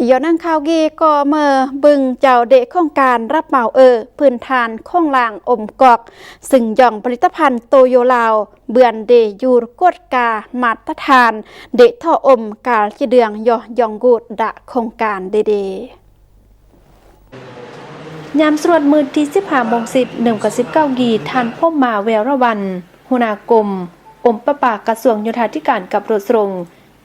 ยอนั่งข่าวกีก็เมื่อบึงเจ้าเดะโครงการรับเหมาพื้นฐานโครงล่างอมกอกซึ่งย่องผลิตภัณฑ์โตโยลาวเบือนเดยูรกวดกามาตรฐานเดะท่ออมกาลจีเดืองยองกูดดะโครงการเดยามสวดมือที่15:10 กีทันพ่อมาแววระวันหัวหน้ากรมอมประปากระทรวงโยธาธิการกับรถส่ง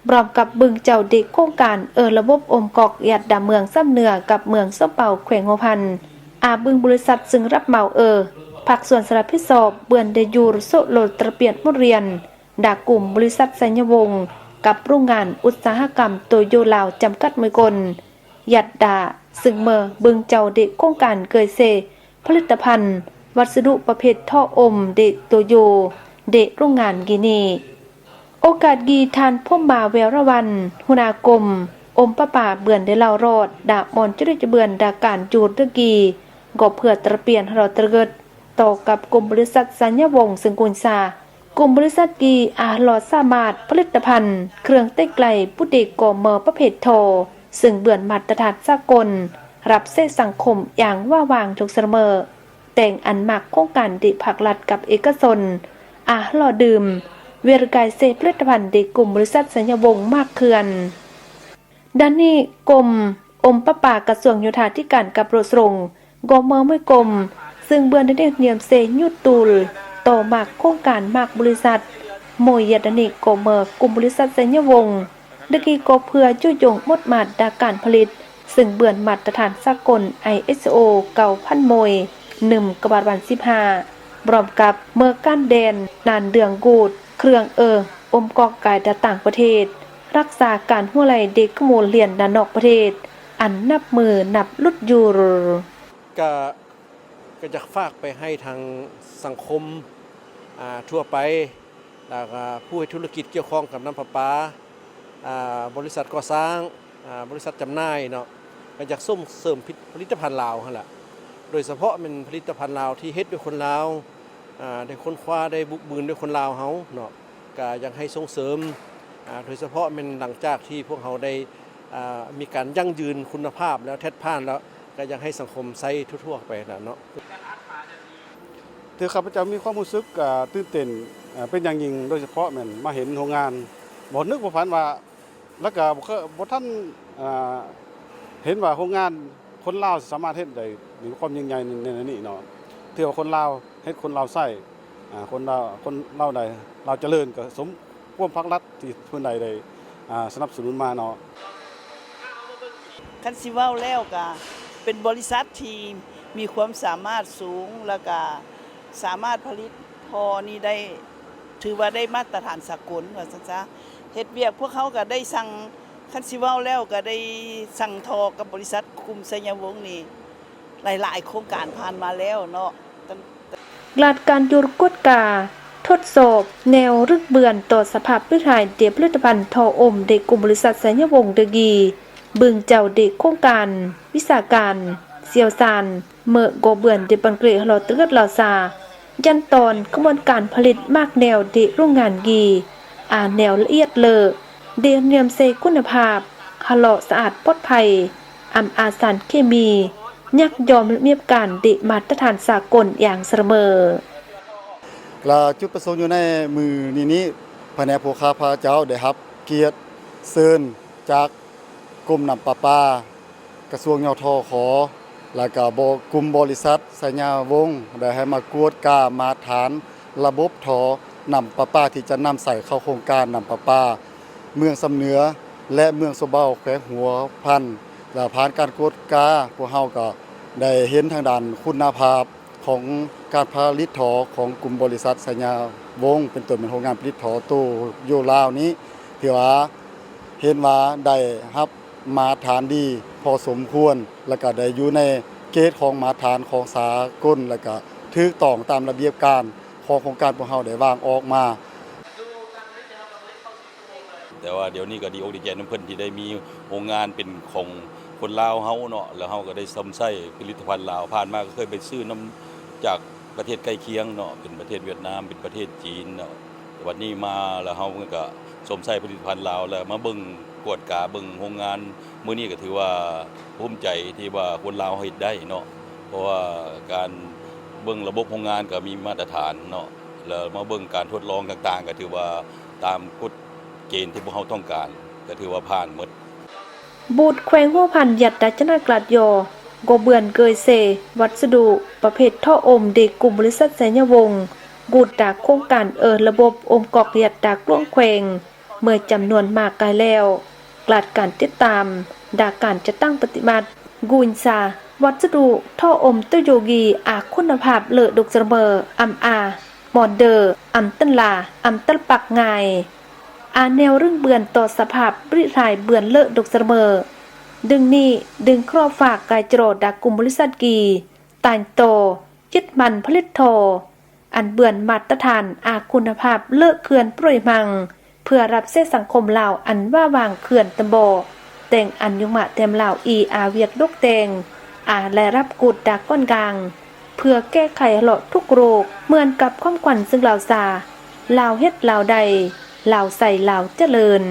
พร้อมกับบึงเจ้าเด็กโครงการระบบอมกอกยัดดาเมืองซ้ำเหนือกับเมืองส้มเป่าแขวงหัวพันบึงบริษัทซึ่งรับเหมาผักส่วนสารพิศอบเบือนเดยูรโซโลตระเปียนมุเรียนดากลุ่มบริษัทสัญญวงศ์กับโรงงานอุตสาหกรรมโตโยลาวจำกัดมือกลยัดดาซึ่งเมื่อบึงเจ้าเด็กโครงการเกยเซผลิตภัณฑ์วัสดุประเภทท่ออมเดโตโยเดโรงงานกินีโอกาสกีทานพ่มมาแววระวันหุนากรมอมประป่าเบือนได้เล่ารอดดาบมอนจุดจะเบือนดาการจูดตะกีก็เพื่อตระเปียนเราตระเกิดต่อกับกลุ่มบริษัทสัญญวงศ์ซึ่งกุญซากลุ่มบริษัทกีหลอดสามารถผลิตภัณฑ์เครื่องเต้ไกลผู้เด็กก่อเมอประเภทโทซึ่งเบือนมาตรฐานสากลรับเส้สังคมอย่างว่าวางทุกเสมอแต่งอันมักโครงการดิผักลัดกับเอกชนหล่อดื่มเวรกายเซผลิตภัณฑ์เด็กกลุ่มบริษัทสัญญวงศ์มากเขื่อนด้านนี้กรมอมประปากระทรวงโยธาธิการกับรถส่งกมไม่กรมซึ่งเบือนได้เนียมเซยุตูลต่อมากโครงการมากบริษัทโมยยดนิกมกลุ่มบริษัทสัญญวงศ์ดกีก็เพื่อจุยงมดมาดดาการผลิตซึ่งเบือนมาตรฐานสากล ISO 9,000 โมย1กบาทวัน15พร้อมกับเมื่อก้านแดนนานเดืองกูดเครื่องอมกอกกายดาต่างประเทศรักษาการหัวไหลเด็กขโมยเรียนดานอกประเทศอันนับมือนับลุดยูรก็จะฝากไปให้ทางสังคมทั่วไปแล้วก็ผู้ให้ธุรกิจเกี่ยวข้องกับน้ำประปาบริษัทก่อสร้างบริษัทจำหน่ายเนาะก็อยากส่งเสริมผลิตภัณฑ์ลาวนั่นแหละโดยเฉพาะเป็นผลิตภัณฑ์ลาวที่เฮ็ดด้วยคนลาวได้ค้นคว้าได้บุกบืนด้วยคนลาวเฮาเนาะก็อยากให้ส่งเสริมโดยเฉพาะเป็นหลังจากที่พวกเขาได้มีการยั่งยืนคุณภาพแล้วแทดผ่านแล้วก็อยากให้สังคมใช้ทั่วๆไปเนาะถือข้าพเจ้ามีความรู้สึกตื่นเต้นเป็นอย่างยิ่งโดยเฉพาะมันมาเห็นโรงงานบ่นึกบ่ฝันว่าแล้วก็บ่ทันเห็นว่าโรงงานคนลาวสามารถเฮ็ดได้มีความยิ่งใหญ่ในนี้เนาะถือว่าคนลาวเฮ็ดคนลาวใช้คนลาวได้ลาวเจริญก็สมความภาครัฐที่เพิ่นได้สนับสนุนมาเนาะคันสิเว้าแล้วก็เป็นบริษัทที่มีความสามารถสูงแล้วก็สามารถผลิตพอนี่ได้ถือว่าได้มาตรฐานสากลว่าซั่นซะเฮ็ดเวียกพวกเขาก็ได้สั่งคันสิเว้าแล้วก็ได้สั่งทอกับบริษัทกลุ่มสัญญวงศ์นี่หลายๆโครงการผ่านมาแล้วเนาะกลาดการยูรกวดกาทดสอบแนวรึกเบือนต่อสภาพพื้นฐานเดียผลิตภัณฑ์ทออมเด็กกลุ่มบริษัทสัญญวงศ์เดกีบึงเจ้าเด็กโครงการวิสาการเซียวซานเมื่อโกเบือนเดปังเกรหลอตึกเหล่าซายันตอนกระบวนการผลิตมากแนวเดโรงงานกีแนวละเอียดเลอเดเนียมเซคุณภาพฮาลอสะอาดปลอดภัยอาสารเคมียักยอมเมียบการเดมาตรฐานสากลอย่างเสมอและจุดประสงค์อยู่ในมือนี้แผนกโภคาพาเจ้าได้รับเกียรติเชิญจากกรมน้ำประปากระทรวงยทขแล้วก็กลุ่มบริษัทสัญญาวงศ์ได้ให้มากวดกามาตรฐานระบบถอนำประปาที่จะนำใส่เข้าโครงการนำประปาเมืองสำเหนือและเมืองโซเบาแขวงหัวพันและผ่านการกวดกาพวกเฮาก็ได้เห็นทางด้านคุณภาพของการผลิตถอของกลุ่มบริษัทสัญญาวงศ์เป็นตัวเป็นโรงงานผลิตถอตู้โยลาวนี้ที่ว่าเห็นว่าได้รับมาตรฐานดีพอสมควรแล้วก็ได้อยู่ในเกณฑ์ของมาตรฐานของสากลแล้วก็ถูกต้องตามระเบียบการของโครงการพวกเฮาได้วางออกมาแต่ว่าเดี๋ยวนี้ก็ดีอกดีใจน้ำเพิ่นที่ได้มีโรงงานเป็นของคนลาวเฮาเนาะแล้วเฮาก็ได้ซ้ำใช้ผลิตภัณฑ์ลาวผ่านมาก็เคยไปซื้อน้ำจากประเทศใกล้เคียงเนาะเป็นประเทศเวียดนามเป็นประเทศจีนเนาะวันนี้มาแล้วเฮาก็สมใช้ผลิตภัณฑ์ลาวแล้วมาเบิ่ง กวดกาเบิ่งโรงงานมื้อนี้ก็ถือว่าภูมิใจที่ว่าคนลาวเฮ็ดได้เนาะเพราะว่าการเบิ่งระบบโรงงานก็มีมาตรฐานเนาะแล้วมาเบิ่งการทดลองต่างๆก็ถือว่าตามกฎเกณฑ์ที่พวกเราต้องการก็ถือว่าผ่านหมด บูดแขวงหัวพันยัดดัชนากลาดยอโกเบือนเกยเซ วัสดุ ประเภทท่ออมเด็กกลุ่มบริษัทแสนยวงศ์กูดดากโครงการระบบอมกอกยัดดากล่วงแขวงเมื่อจำนวนมากกายแล้วกลาดการติดตามดากการจะตั้งปฏิบัติกูนซาวัสดุท่ออมตุโยกีอาคุณภาพเลอดุกเสมออัมอามอนเดอร์อัมตันลาอัมตันปักไงอาแนวเรื่องเบือนต่อสภาพริรายเบือนเลอะดกเสมอดึงนี่ดึงครอบฝากกายโจรดักกลุ่มบริษัทกีตายโตยึดมันผลิตโทอันเบือนมาตรฐานอาคุณภาพเลอะเขื่อนปรยมังเพื่อรับเส้นสังคมลาวอันว่าวางเขื่อนตำบอแต่งอันยุงมาเต็มลาวอาเวียกลูกแตงและรับกูดดักก้อนกลางเพื่อแก้ไขหลอดทุกโรคเหมือนกับความขวัญซึ่งลาวซาลาวเฮ็ดลาวใดลาวใส่ลาวเจริญ